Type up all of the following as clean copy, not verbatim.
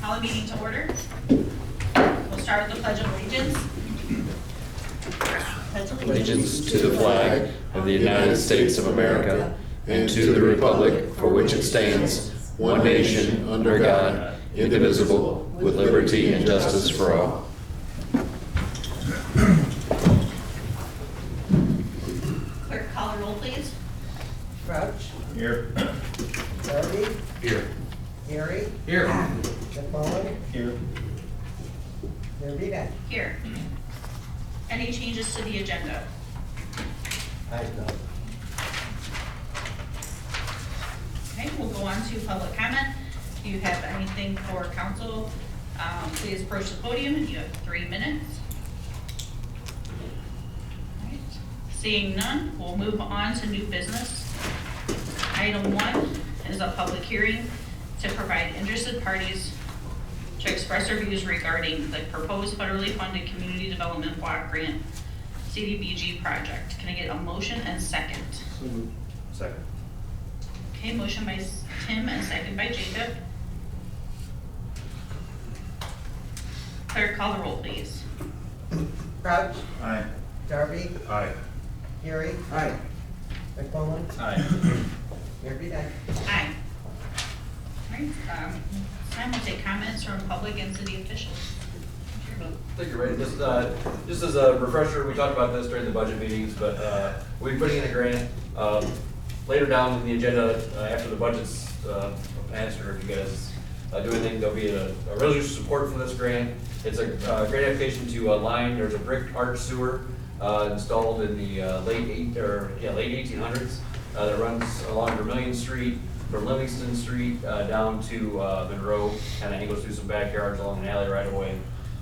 Call the meeting to order. We'll start with the Pledge of Allegiance. Allegiance to the flag of the United States of America and to the republic for which it stands, one nation, under God, indivisible, with liberty and justice for all. Clerk, call the roll, please. Crouch. Here. Darby. Here. Gary. Here. McMullen. Here. Nervina. Here. Any changes to the agenda? I know. Okay, we'll go on to public comment. If you have anything for council, please approach the podium and you have 3 minutes. All right. Seeing none, we'll move on to new business. Item 1 is a public hearing to provide interested parties to express their views regarding the proposed federally funded community development block grant CDBG project. Can I get a motion and second? Second. Okay, motion by Tim and second by Jacob. Clerk, call the roll, please. Crouch. Aye. Darby. Aye. Gary. Aye. McMullen. Aye. Nervina. Aye. All right, time we'll take comments from public and city officials. Thank you, Ray. Just as a refresher, we talked about this during the budget meetings, but we'll be putting in a grant later down in the agenda after the budget's passed, or if you guys do anything, there'll be a resolution support for this grant. It's a grant application to line. There's a brick arch sewer installed in the late 1800s that runs along Vermillion Street from Livingston Street down to Monroe, and then it goes through some backyards along an alley right away.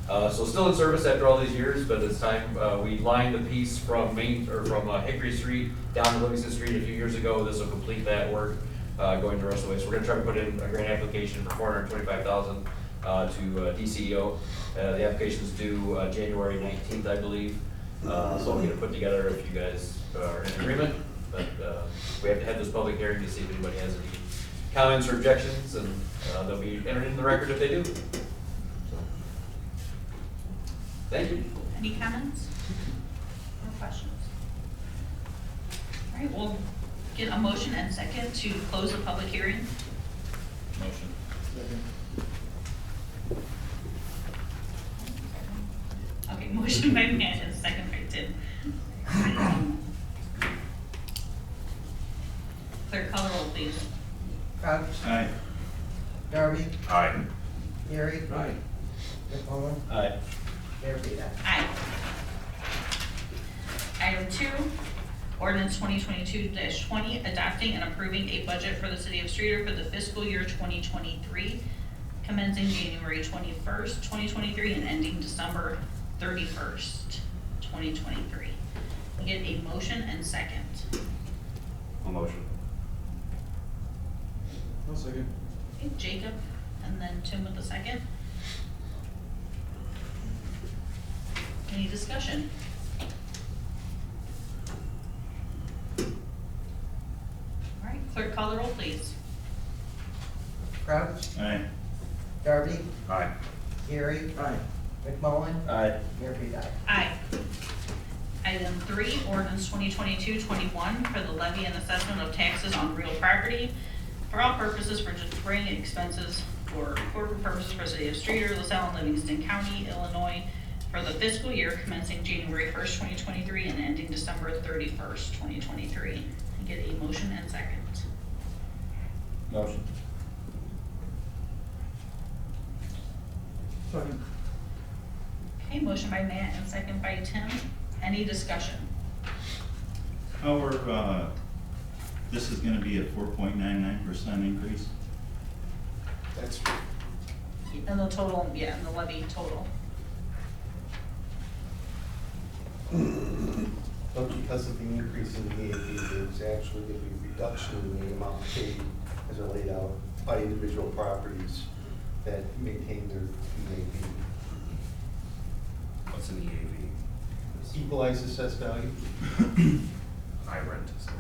So still in service after all these years, but it's time we lined the piece from Hickory Street down to Livingston Street a few years ago. This will complete that work going the rest of the way. So we're going to try to put in a grant application for $425,000 to DCEO. The application is due January 19th, I believe. So we're going to put together if you guys are in agreement. But we have to have this public hearing to see if anybody has any comments or objections, and they'll be entered in the record if they do. So, thank you. Any comments or questions? All right, we'll get a motion and second to close the public hearing. Motion. Okay, motion by Matt and second by Tim. Clerk, call the roll, please. Crouch. Aye. Darby. Aye. Gary. Aye. McMullen. Aye. Nervina. Aye. Item 2, ordinance 2022-20, adopting and approving a budget for the city of Streator for the fiscal year 2023, commencing January 21st, 2023, and ending December 31st, 2023. We get a motion and second. A motion. I'll second. Okay, Jacob, and then Tim with the second. Any discussion? All right, clerk, call the roll, please. Crouch. Aye. Darby. Aye. Gary. Aye. McMullen. Aye. Nervina. Aye. Item 3, ordinance 2022-21 for the levy and assessment of taxes on real property for all purposes for deferring expenses for corporate purposes for city of Streator, LaSalle, and Livingston County, Illinois, for the fiscal year commencing January 1st, 2023, and ending December 31st, 2023. I get a motion and second. Motion. Second. Okay, motion by Matt and second by Tim. Any discussion? However, this is gonna be a 4.99% increase. That's And the total, yeah, and the levy total. But because of the increase in the AV, there's actually going to be a reduction in the amount paid as are laid out by individual properties that maintain their EAV. What's in the AV? Equalized assessed value. I rent, so.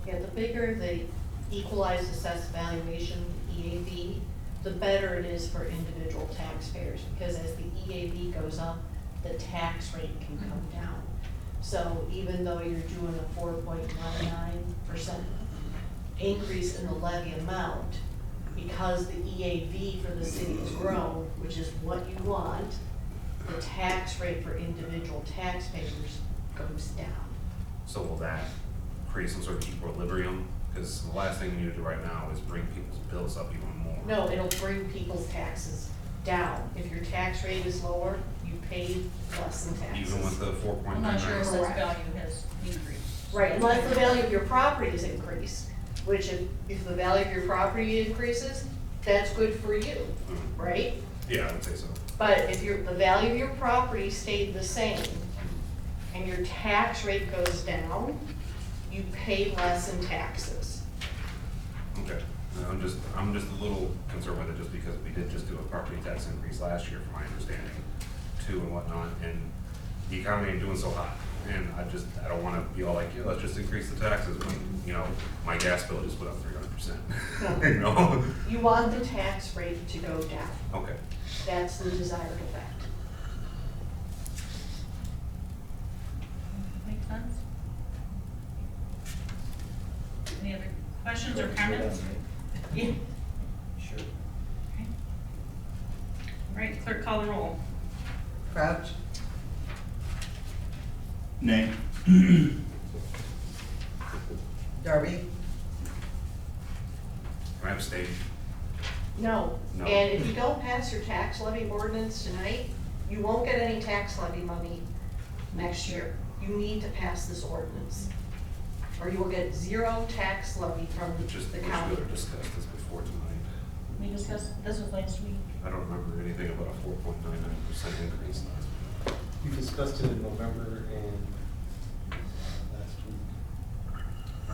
Yeah, the bigger the equalized assessed valuation, the EAV, the better it is for individual taxpayers, because as the EAV goes up, the tax rate can come down. So even though you're doing a 4.99% increase in the levy amount, because the EAV for the city has grown, which is what you want, the tax rate for individual taxpayers goes down. So will that create some sort of equilibrium? Because the last thing we need to do right now is bring people's bills up even more. No, it'll bring people's taxes down. If your tax rate is lower, you pay less in taxes. Even with the I'm not sure 4.99? if this Correct. value has increased. Right, unless the value of your property is increased, which if the value of your property increases, that's good for you, Mhm. right? Yeah, I would say so. But if the value of your property stayed the same and your tax rate goes down, you pay less in taxes. Okay. No, I'm just a little concerned with it just because we did just do a property tax increase last year, from my understanding, too, and whatnot, and the economy ain't doing so hot. And I don't wanna be all like, yeah, let's just increase the taxes when, you know, my gas bill just went up 300%. No. You know? You want the tax rate to go down. Okay. That's the desired effect. Make sense? Any other questions or comments? Yeah. Sure. Okay. All right, clerk, call the roll. Crouch, Nay. Darby, Can I abstain? No. No. And if you don't pass your tax levy ordinance tonight, you won't get any tax levy money next year. You need to pass this ordinance, or you will get zero tax levy from Just the wish we county. would have discussed this before tonight. We discussed, this was last week. I don't remember anything about a 4.99% increase last week. We discussed it in November and last week.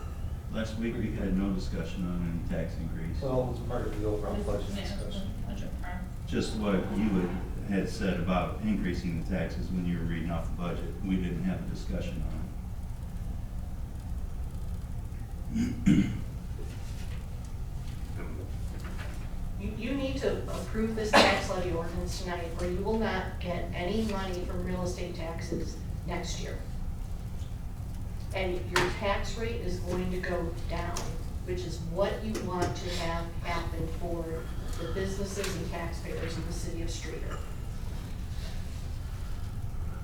Last week, we had no discussion on any tax increase. Well, it was part of the overall budget Yeah, discussion. budget part. Just what you had said about increasing the taxes when you were reading off the budget. We didn't have a discussion on it. You need to approve this tax levy ordinance tonight, or you will not get any money from real estate taxes next year. And your tax rate is going to go down, which is what you want to have happen for the businesses and taxpayers in the city of Streeter.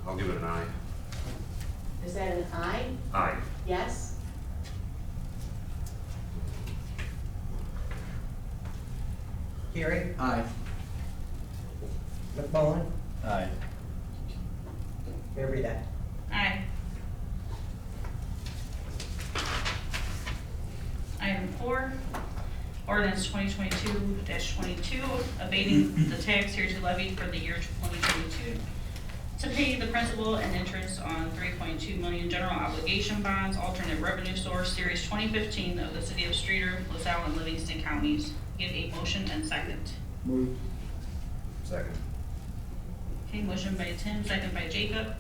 I'll give it an aye. Is that an aye? Aye. Yes? Gary, Aye. McMullen, Aye. Mayor Redak. Aye. Item 4, ordinance 2022-22, abating the tax hereto levied for the year 2022 to pay the principal and interest on 3.2 million general obligation bonds, alternate revenue source, series 2015 of the city of Streeter, LaSalle, and Livingston counties. Give a motion and second. Moved. Second. Okay, motion by Tim, second by Jacob.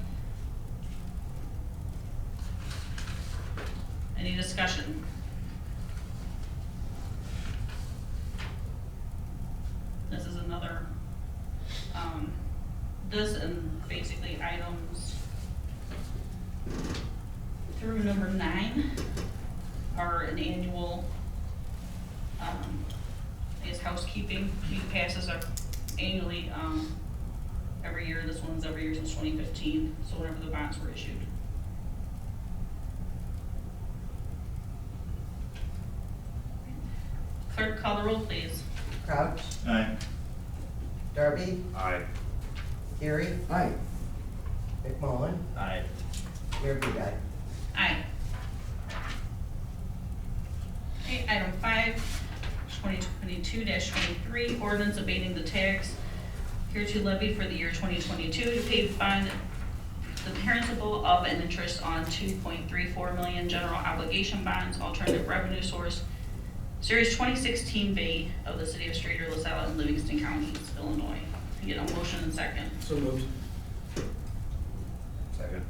Any discussion? This is another, this and basically items through number 9 are an annual, I guess housekeeping. We passes our annually, every year. This one's every year since 2015, so whenever the bonds were issued. Clerk, call the roll, please. Crouch, Aye. Darby, Aye. Gary, Aye. McMullen, Aye. Mayor Redak. Aye. Okay, item 5, 2022-23, ordinance abating the tax hereto levied for the year 2022 to pay fund the principal of and interest on 2.34 million general obligation bonds, alternative revenue source, series 2016 B of the city of Streeter, LaSalle, and Livingston counties, Illinois. Can I get a motion and second? So moved. Second.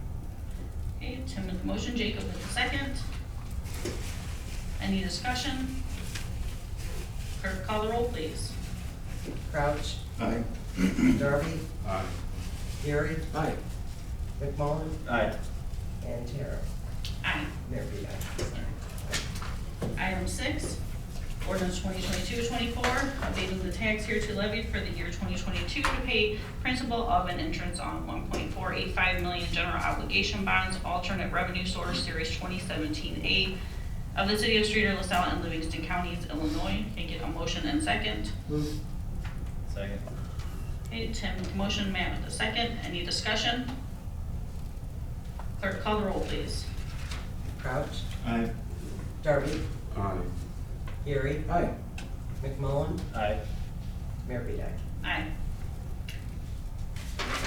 Okay, Tim with the motion, Jacob with the second. Any discussion? Clerk, call the roll, please. Crouch, Aye. Darby, Aye. Gary, Aye. McMullen, Aye. and Tara. Aye. Mayor Pete, aye. Item 6, ordinance 2022-24, abating the tax hereto levied for the year 2022 to pay principal of and interest on 1.485 million general obligation bonds, alternate revenue source, series 2017A of the city of Streeter, LaSalle, and Livingston Counties, Illinois. Can I get a motion and second? Second. Okay, Tim with the motion, Matt with the second. Any discussion? Clerk, call the roll, please. Crouch, Aye. Darby, Aye. Gary, Aye. McMullen, Aye. Mayor Pete, aye. Aye.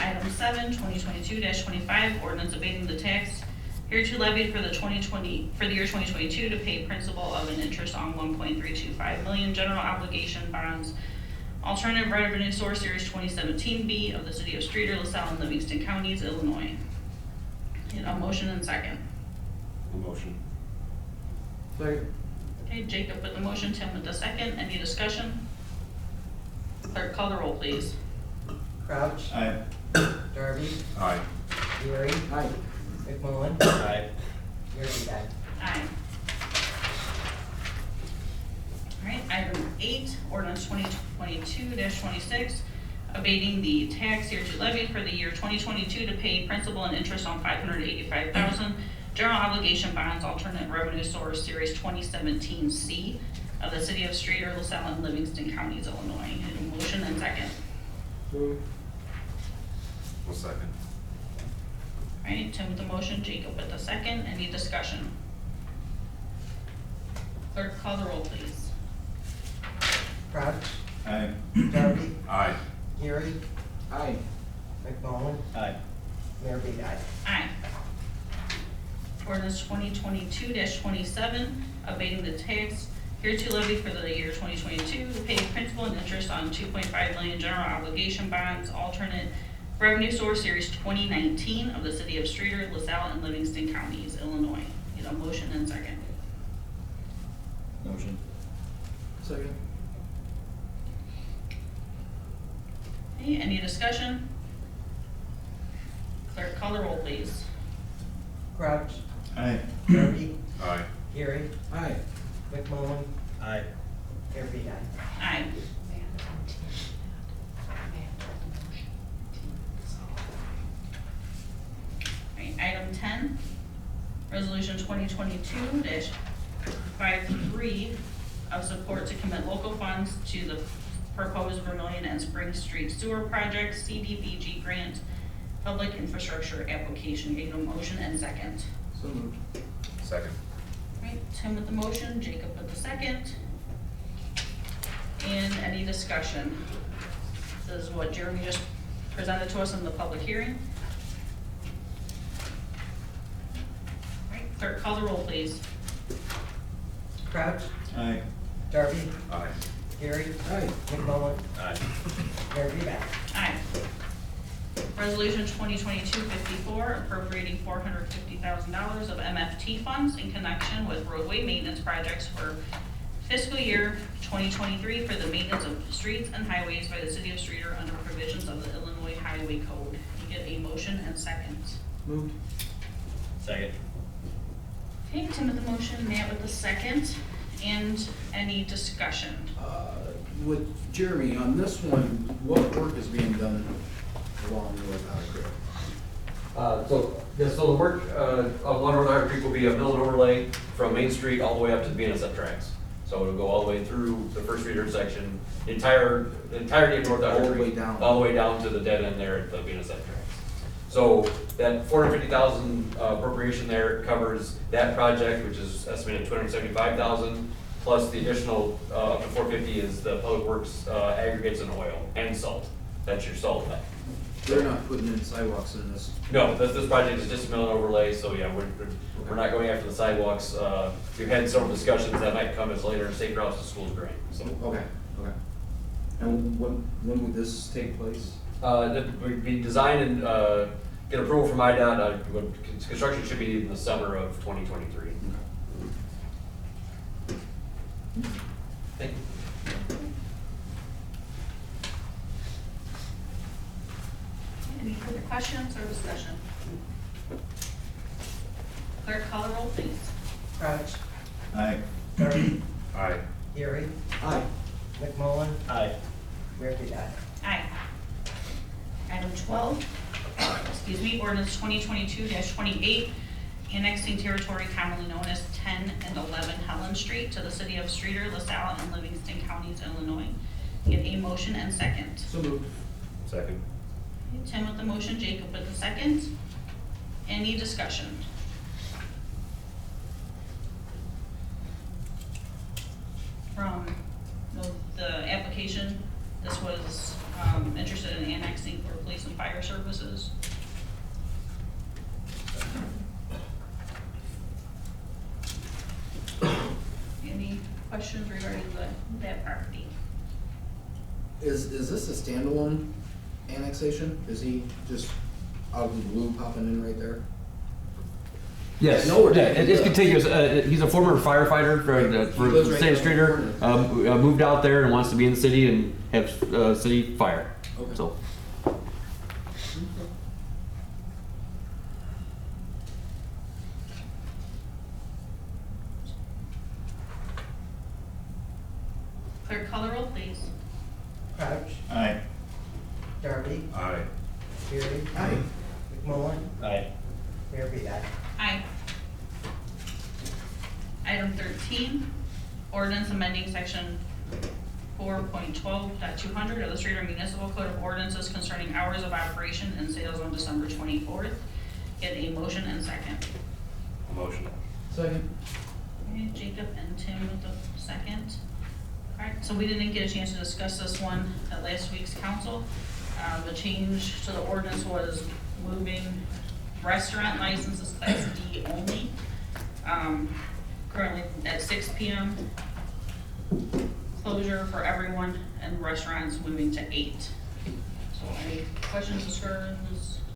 Item 7, 2022-25, ordinance abating the tax hereto levied for the year 2022 to pay principal of and interest on 1.325 million general obligation bonds, alternative revenue source, series 2017B of the city of Streeter, LaSalle, and Livingston Counties, Illinois. Need a motion and second. Motion. Second. Okay, Jacob with the motion, Tim with the second. Any discussion? Clerk, call the roll, please. Crouch, Aye. Darby, Aye. Gary, Aye. McMullen, Aye. Mayor Pete, aye. Aye. All right, item 8, ordinance 2022-26, abating the tax hereto levied for the year 2022 to pay principal and interest on $585,000 general obligation bonds, alternate revenue source, series 2017C of the city of Streeter, LaSalle, and Livingston Counties, Illinois. Need a motion and second. One second. All right, Tim with the motion, Jacob with the second. Any discussion? Clerk, call the roll, please. Crouch, Aye. Darby, Aye. Gary, Aye. McMullen, Aye. Mayor Pete, aye. Aye. Ordinance 2022-27, abating the tax hereto levied for the year 2022 to pay principal and interest on 2.5 million general obligation bonds, alternate revenue source, series 2019 of the city of Streeter, LaSalle, and Livingston Counties, Illinois. Need a motion and second. Motion. Second. Okay, any discussion? Clerk, call the roll, please. Crouch, Aye. Darby, Aye. Gary, Aye. McMullen, Aye. Mayor Pete, aye. Aye. Alright, item 10, resolution 2022-53 of support to commit local funds to the proposed Vermillion and Spring Street Sewer Project CDBG grant public infrastructure application. Need a motion and second. So moved. Second. Right, Tim with the motion, Jacob with the second. And any discussion? This is what Jeremy just presented to us in the public hearing. Right, clerk, call the roll, please. Crouch, Aye. Darby, Aye. Gary, Aye. McMullen, Aye. Mayor Pete, aye. Aye. Resolution 2022-54, appropriating $450,000 of MFT funds in connection with roadway maintenance projects for fiscal year 2023 for the maintenance of streets and highways by the city of Streeter under provisions of the Illinois Highway Code. You get a motion and second. Moved. Second. Okay, Tim with the motion, Matt with the second, and any discussion? With Jeremy, on this one, what work is being done along with Otter Creek? So the work along North Otter Creek will be a mill and overlay from Main Street all the way up to the BNSF tracks. So it'll go all the way through the first reader section, the entirety of North Otter All the Creek. way down. All the way down to the dead end there at the BNSF tracks. So that $450,000 appropriation there covers that project, which is estimated at $275,000, plus the additional up to $450 is the public works aggregates and oil and salt. That's your salt. They're not putting in sidewalks in this. No, this project is just a mill and overlay, so yeah, we're not going after the sidewalks. We've had several discussions that might come as later, Safe Routes to Schools grant, so. Okay. And when would this take place? We'd be design and, get approval from IDOT, construction should be in the summer of 2023. Thank you. questions or discussion? Clerk, call the roll, please. Crouch, Aye. Darby, Aye. Gary, Aye. McMullen, Aye. Murphy, aye. Aye. Item 12, ordinance 2022-28, annexing territory commonly known as 10 and 11 Helen Street to the city of Streeter, LaSalle, and Livingston Counties, Illinois. Get a motion and second. So moved. Second. Tim with the motion, Jacob with the second. Any discussion? From the application, this was interested in annexing for police and fire services. Any questions regarding that property? Is this a standalone annexation? Is he just out of the blue popping in right there? Yes, No, we're yeah, taking it's the- contiguous. He's a former firefighter for He lives the right state of down the Streeter. corner. Moved out there and wants to be in the city and have city fire. Okay. So, Clerk, call the roll, please. Crouch, Aye. Darby, Aye. Gary, Aye. McMullen, Aye. Murphy, aye. Aye. Item 13, ordinance amending section 4.12.200 of the Streeter Municipal Code of Ordinances concerning hours of operation and sales on December 24th. Get a motion and second. Motion. Second. Okay, Jacob and Tim with the second. All right, so we didn't get a chance to discuss this one at last week's council. The change to the ordinance was moving restaurant licenses class D only. Currently at 6 p.m. closure for everyone, and restaurants moving to 8. So any questions, concerns?